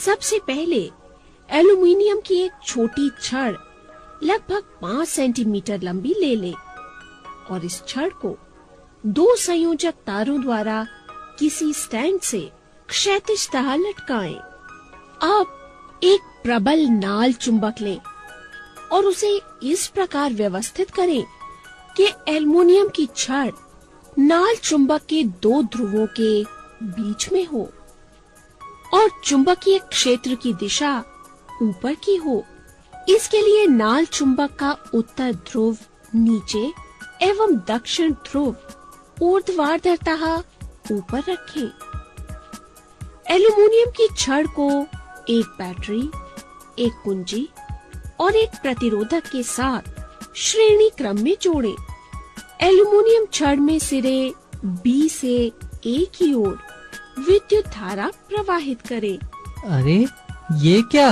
सबसे पहले एल्युमिनियम की एक छोटी छड़ लगभग 5 सेंटीमीटर लंबी ले ले और इस छड़ को 2 संयोजक तारों द्वारा किसी स्टैंड से क्षैतिजतः लटकाएं। अब एक प्रबल नाल चुंबक लें और उसे इस प्रकार व्यवस्थित करें कि एल्युमिनियम की छड़ नाल चुंबक के 2 ध्रुवों के बीच में हो और चुंबकीय क्षेत्र की दिशा ऊपर की हो। इसके लिए नाल चुंबक का उत्तर ध्रुव नीचे एवं दक्षिण ध्रुव ऊर्ध्वाधरतः ऊपर रखें। एल्युमिनियम की छड़ को एक बैटरी, एक कुंजी और एक प्रतिरोधक के साथ श्रेणी क्रम में जोड़ें। एल्युमिनियम छड़ में सिरे B से A की ओर विद्युत धारा प्रवाहित करें। अरे ये क्या,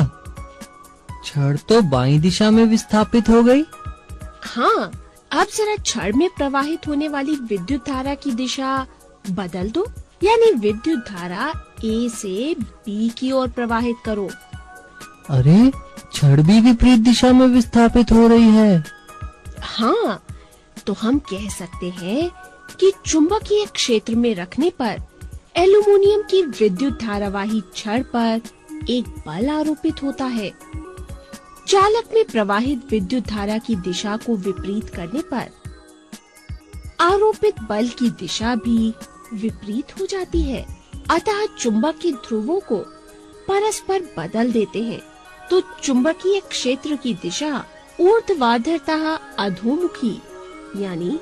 छड़ तो बाईं दिशा में विस्थापित हो गई। हाँ, अब जरा छड़ में प्रवाहित होने वाली विद्युत धारा की दिशा बदल दो, यानी विद्युत धारा A से B की ओर प्रवाहित करो। अरे छड़ भी विपरीत दिशा में विस्थापित हो रही है। हाँ, तो हम कह सकते हैं कि चुंबकीय क्षेत्र में रखने पर एल्युमिनियम की विद्युत धारावाही छड़ पर एक बल आरोपित होता है। चालक में प्रवाहित विद्युत धारा की दिशा को विपरीत करने पर आरोपित बल की दिशा भी विपरीत हो जाती है। अतः चुंबक के ध्रुवों को परस्पर बदल देते हैं, तो चुंबकीय क्षेत्र की दिशा ऊर्ध्वाधरतः अधोमुखी यानी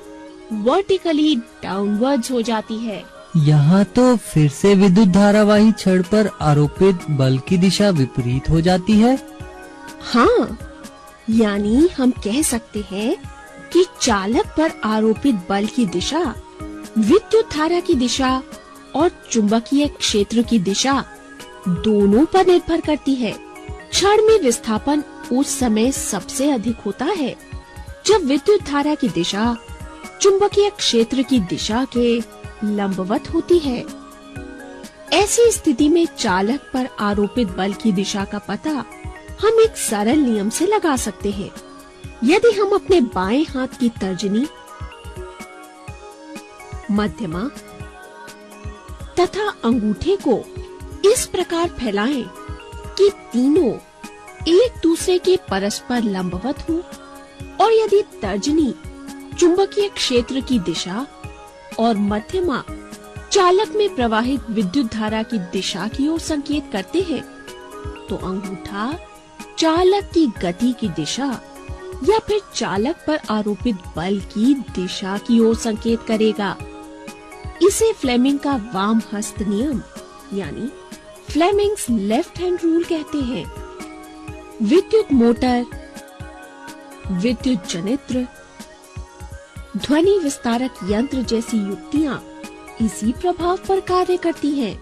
वर्टिकली डाउनवर्ड्स हो जाती है। यहाँ तो फिर से विद्युत धारावाही छड़ पर आरोपित बल की दिशा विपरीत हो जाती है। हाँ, यानी हम कह सकते हैं कि चालक पर आरोपित बल की दिशा विद्युत धारा की दिशा और चुंबकीय क्षेत्र की दिशा दोनों पर निर्भर करती है। छड़ में विस्थापन उस समय सबसे अधिक होता है जब विद्युत धारा की दिशा चुंबकीय क्षेत्र की दिशा के लंबवत होती है। ऐसी स्थिति में चालक पर आरोपित बल की दिशा का पता हम एक सरल नियम से लगा सकते हैं। यदि हम अपने बाएं हाथ की तर्जनी, मध्यमा तथा अंगूठे को इस प्रकार फैलाएं कि तीनों एक दूसरे के परस्पर लंबवत हो और यदि तर्जनी चुंबकीय क्षेत्र की दिशा और मध्यमा चालक में प्रवाहित विद्युत धारा की दिशा की ओर संकेत करते हैं, तो अंगूठा चालक की गति की दिशा या फिर चालक पर आरोपित बल की दिशा की ओर संकेत करेगा। इसे फ्लेमिंग का वाम हस्त नियम यानी फ्लेमिंग्स लेफ्ट हैंड रूल कहते हैं। विद्युत मोटर, विद्युत जनित्र, ध्वनि विस्तारक यंत्र जैसी युक्तियां इसी प्रभाव पर कार्य करती हैं।